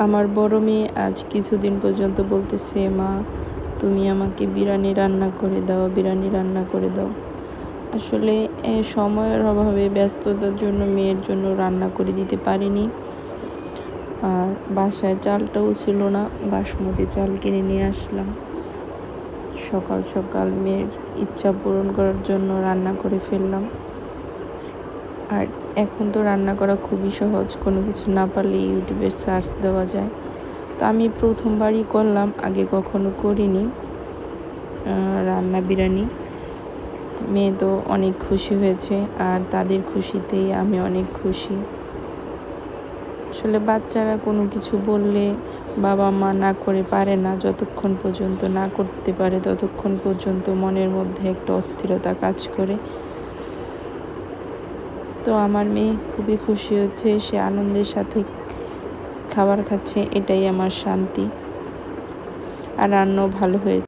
আমার বড় মেয়ে আজ কিছুদিন পর্যন্ত বলতেছে, মা তুমি আমাকে বিরিয়ানি রান্না করে দাও, বিরিয়ানি রান্না করে দাও। আসলে সময়ের অভাবে ব্যস্ততার জন্য মেয়ের জন্য রান্না করে দিতে পারিনি। আর বাসায় চালটাও ছিল না, বাসমতি চাল কিনে নিয়ে আসলাম। সকাল সকাল মেয়ের ইচ্ছা পূরণ করার জন্য রান্না করে ফেললাম। আর এখন তো রান্না করা খুবই সহজ, কোনো কিছু না পারলে ইউটিউবে সার্চ দেওয়া যায়। তো আমি প্রথমবারই করলাম, আগে কখনো করিনি রান্না বিরিয়ানি। মেয়ে তো অনেক খুশি হয়েছে, আর তাদের খুশিতেই আমি অনেক খুশি। আসলে বাচ্চারা কোনো কিছু বললে বাবা মা না করে পারে না, যতক্ষণ পর্যন্ত না করতে পারে ততক্ষণ পর্যন্ত মনের মধ্যে একটা অস্থিরতা কাজ করে। তো আমার মেয়ে খুবই খুশি হচ্ছে, সে আনন্দের সাথে খাবার খাচ্ছে, এটাই আমার শান্তি। আর রান্নাও ভালো হয়েছে।